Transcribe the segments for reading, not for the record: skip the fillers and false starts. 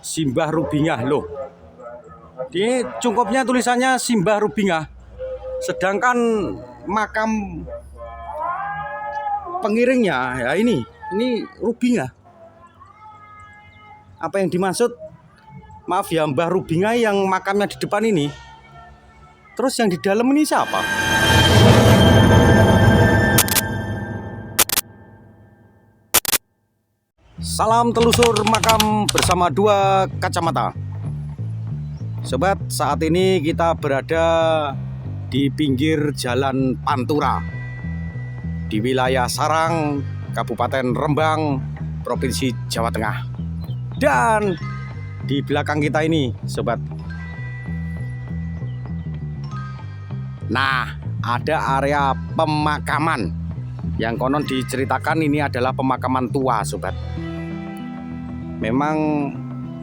Simbah Rubingah loh. Ini cungkupnya tulisannya Simbah Rubingah. Sedangkan makam pengiringnya ya ini Rubingah. Apa yang dimaksud? Maaf ya, Mbah Rubingah yang makamnya di depan ini. Terus yang di dalam ini siapa? Salam telusur makam bersama dua kacamata. Sobat, saat ini kita berada di pinggir Jalan Pantura di wilayah Sarang, Kabupaten Rembang, Provinsi Jawa Tengah. Dan di belakang kita ini, sobat, nah, ada area pemakaman yang konon diceritakan ini adalah pemakaman tua, sobat. Memang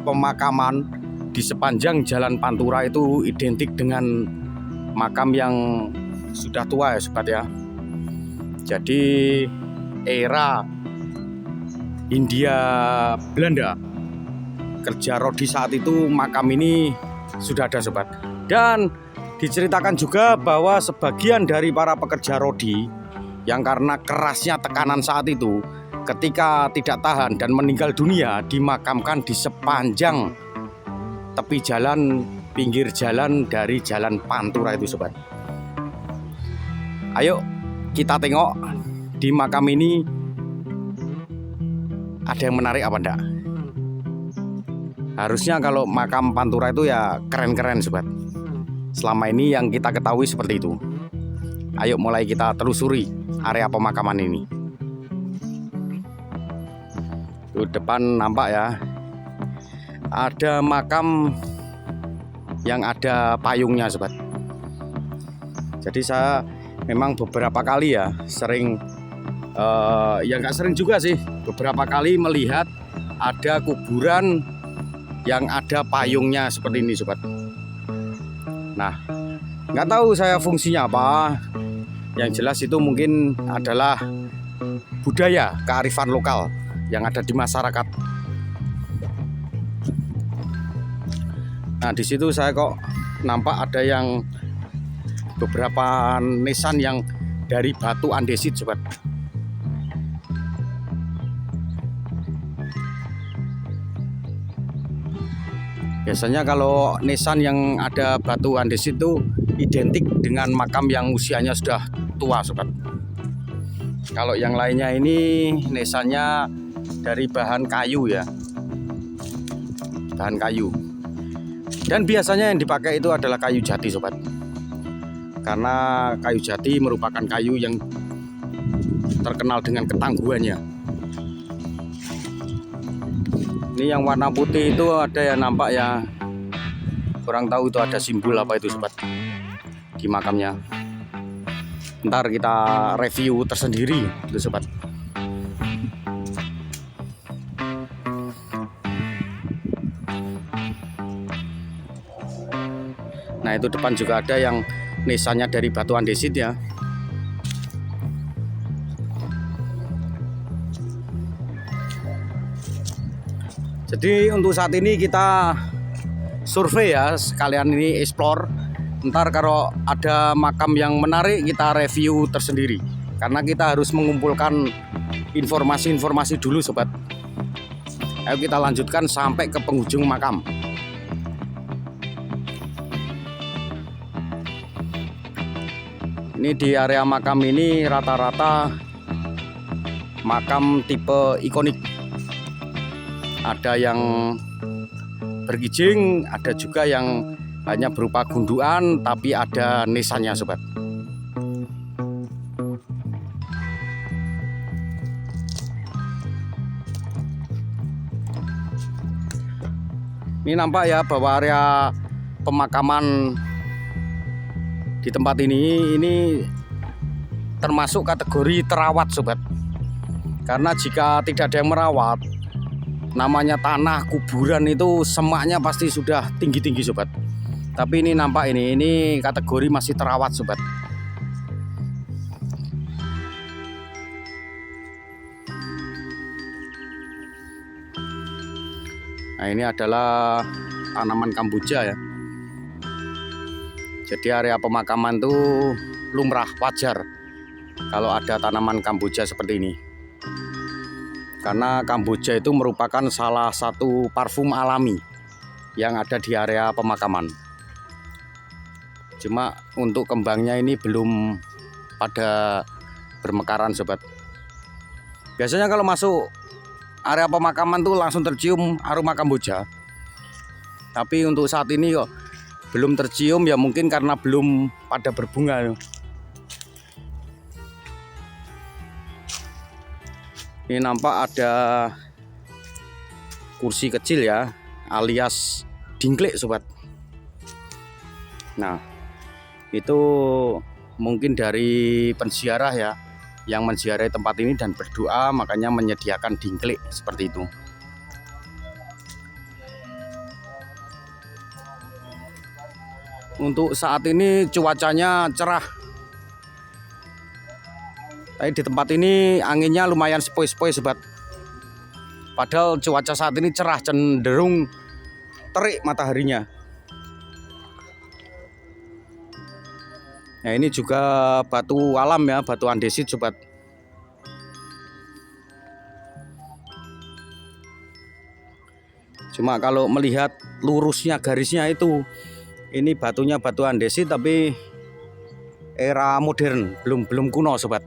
pemakaman di sepanjang Jalan Pantura itu identik dengan makam yang sudah tua ya, sobat ya. Jadi era Hindia Belanda, kerja rodi saat itu makam ini sudah ada, sobat. Dan diceritakan juga bahwa sebagian dari para pekerja rodi yang karena kerasnya tekanan saat itu, ketika tidak tahan dan meninggal dunia, dimakamkan di sepanjang tepi jalan, pinggir jalan dari Jalan Pantura itu, sobat. Ayo kita tengok di makam ini ada yang menarik apa enggak. Harusnya kalau makam Pantura itu ya keren-keren, sobat. Selama ini yang kita ketahui seperti itu. Ayo mulai kita telusuri area pemakaman ini. Tuh depan nampak ya, ada makam yang ada payungnya, sobat. Jadi saya memang beberapa kali ya sering, ya nggak sering juga sih, beberapa kali melihat ada kuburan yang ada payungnya seperti ini, sobat. Nah, nggak tahu saya fungsinya apa. Yang jelas itu mungkin adalah budaya, kearifan lokal yang ada di masyarakat. Nah, di situ saya kok nampak ada yang beberapa nisan yang dari batu andesit, sobat. Biasanya kalau nisan yang ada batu andesit itu identik dengan makam yang usianya sudah tua, sobat. Kalau yang lainnya ini nisannya dari bahan kayu ya, bahan kayu. Dan biasanya yang dipakai itu adalah kayu jati, sobat. Karena kayu jati merupakan kayu yang terkenal dengan ketangguhannya. Ini yang warna putih itu ada yang nampak ya, kurang tahu itu ada simbol apa itu, sobat, di makamnya. Ntar kita review tersendiri itu, sobat. Nah, itu depan juga ada yang nisannya dari batu andesit ya. Jadi untuk saat ini kita survei ya, sekalian ini explore. Ntar kalau ada makam yang menarik kita review tersendiri. Karena kita harus mengumpulkan informasi-informasi dulu, sobat. Ayo kita lanjutkan sampai ke penghujung makam. Ini di area makam ini rata-rata makam tipe ikonik. Ada yang bergijing, ada juga yang hanya berupa gundukan tapi ada nisannya, sobat. Ini nampak ya bahwa area pemakaman di tempat ini termasuk kategori terawat, sobat. Karena jika tidak ada yang merawat, namanya tanah kuburan itu semaknya pasti sudah tinggi-tinggi, sobat. Tapi ini nampak ini kategori masih terawat, sobat. Nah, ini adalah tanaman kamboja ya. Jadi area pemakaman tuh lumrah, wajar kalau ada tanaman kamboja seperti ini. Karena kamboja itu merupakan salah satu parfum alami yang ada di area pemakaman. Cuma untuk kembangnya ini belum pada bermekaran sobat. Biasanya kalau masuk area pemakaman tuh langsung tercium aroma kamboja. Tapi untuk saat ini kok belum tercium, ya mungkin karena belum pada berbunga. Ini nampak ada kursi kecil ya, alias dingklik sobat. Nah, itu mungkin dari penziarah ya, yang menziarahi tempat ini dan berdoa, makanya menyediakan dingklik seperti itu. Untuk saat ini cuacanya cerah. Tapi di tempat ini anginnya lumayan sepoi-sepoi sobat. Padahal cuaca saat ini cerah, cenderung terik mataharinya. Nah, ini juga batu alam ya, batu andesit sobat. Cuma kalau melihat lurusnya garisnya itu, ini batunya batu andesit tapi era modern, belum kuno sobat.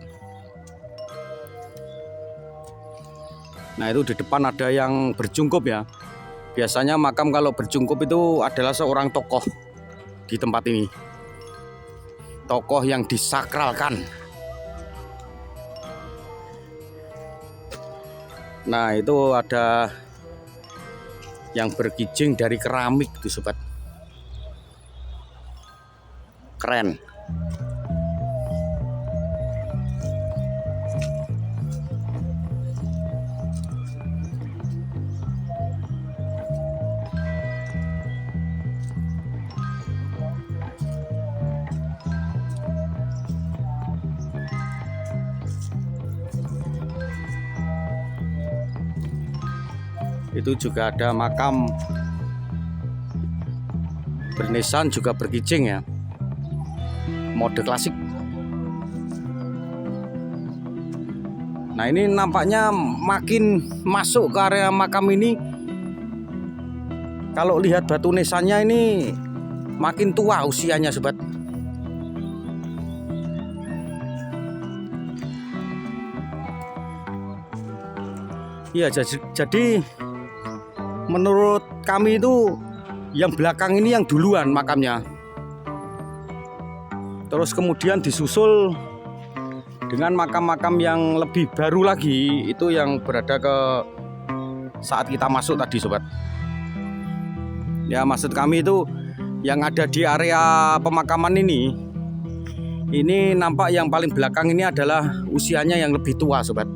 Nah, itu di depan ada yang berjungkup ya. Biasanya makam kalau berjungkup itu adalah seorang tokoh di tempat ini. Tokoh yang disakralkan. Nah, itu ada yang berkijing dari keramik tuh sobat. Keren. Itu juga ada makam bernisan juga berkijing ya, mode klasik. Nah, ini nampaknya makin masuk ke area makam ini, kalau lihat batu nisannya ini makin tua usianya sobat. Iya, jadi menurut kami itu yang belakang ini yang duluan makamnya. Terus kemudian disusul dengan makam-makam yang lebih baru lagi, itu yang berada ke saat kita masuk tadi sobat. Ya, maksud kami itu yang ada di area pemakaman ini nampak yang paling belakang ini adalah usianya yang lebih tua sobat.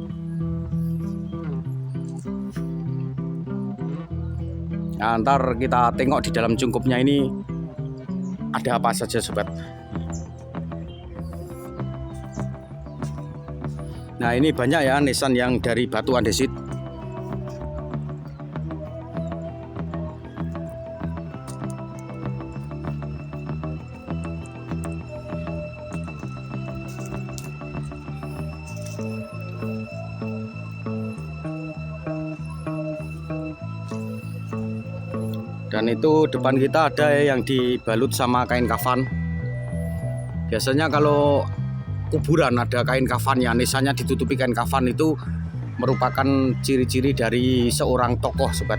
Nah, ntar kita tengok di dalam cungkupnya ini ada apa saja sobat. Nah, ini banyak ya nisan yang dari batu andesit. Dan itu depan kita ada yang dibalut sama kain kafan. Biasanya kalau kuburan ada kain kafannya, nisannya ditutupi kain kafan, itu merupakan ciri-ciri dari seorang tokoh sobat.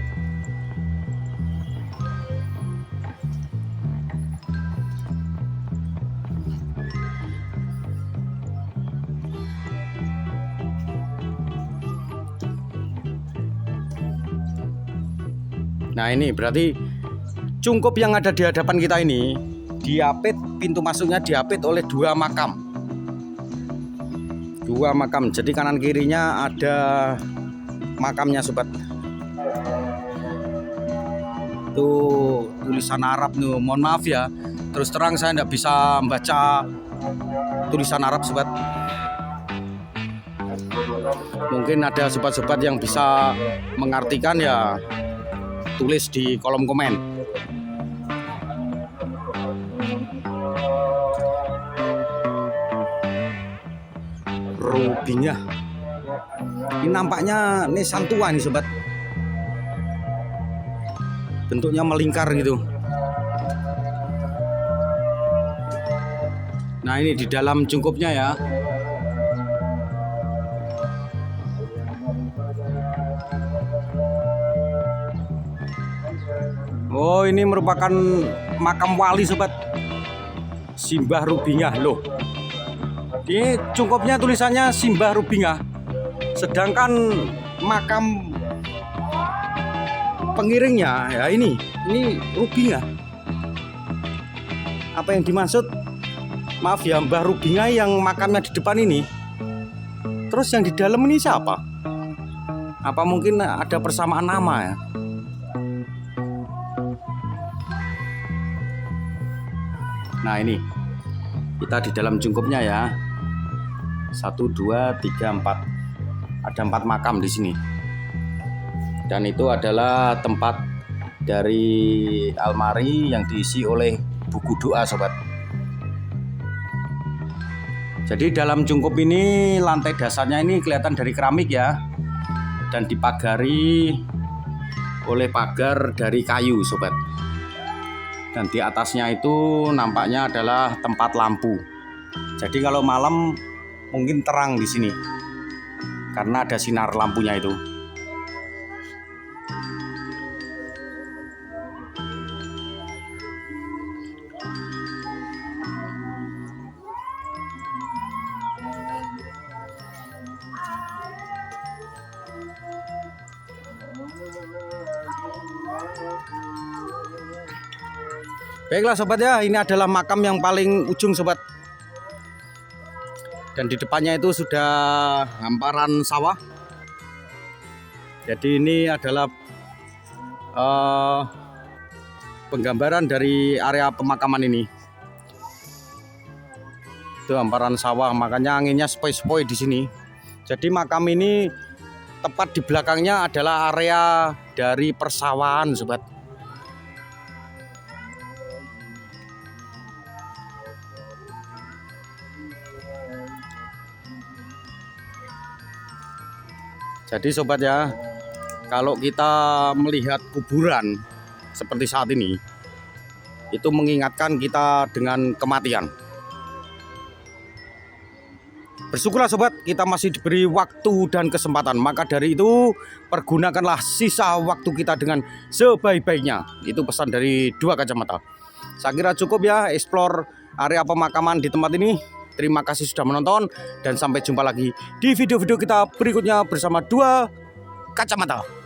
Nah, ini berarti cungkup yang ada di hadapan kita ini diapit, pintu masuknya diapit oleh dua makam. Dua makam, jadi kanan kirinya ada makamnya sobat. Itu tulisan Arab nih, mohon maaf ya, terus terang saya tidak bisa membaca tulisan Arab sobat. Mungkin ada sobat-sobat yang bisa mengartikan ya, tulis di kolom komen. Rubinya ini nampaknya nisan tua nih sobat, bentuknya melingkar gitu. Nah ini di dalam cungkupnya ya. Oh ini merupakan makam wali sobat, Simbah Rubingah loh. Ini cungkupnya tulisannya Simbah Rubingah, sedangkan makam pengiringnya ya ini Rubingah. Apa yang dimaksud? Maaf ya, Mbah Rubingah yang makamnya di depan ini. Terus yang di dalam ini siapa? Apa mungkin ada persamaan nama ya? Nah ini kita di dalam cungkupnya ya. 1, 2, 3, 4. Ada 4 makam di sini. Dan itu adalah tempat dari almari yang diisi oleh buku doa sobat. Jadi dalam cungkup ini lantai dasarnya ini kelihatan dari keramik ya. Dan dipagari oleh pagar dari kayu sobat. Dan di atasnya itu nampaknya adalah tempat lampu. Jadi kalau malam mungkin terang di sini karena ada sinar lampunya itu. Baiklah sobat ya, ini adalah makam yang paling ujung sobat. Dan di depannya itu sudah hamparan sawah. Jadi ini adalah penggambaran dari area pemakaman ini. Itu hamparan sawah, makanya anginnya sepoi-sepoi di sini. Jadi makam ini tepat di belakangnya adalah area dari persawahan sobat. Jadi sobat ya, kalau kita melihat kuburan seperti saat ini, itu mengingatkan kita dengan kematian. Bersyukurlah sobat, kita masih diberi waktu dan kesempatan. Maka dari itu, pergunakanlah sisa waktu kita dengan sebaik-baiknya. Itu pesan dari Dua Kacamata. Saya kira cukup ya explore area pemakaman di tempat ini. Terima kasih sudah menonton dan sampai jumpa lagi di video-video kita berikutnya bersama Dua Kacamata.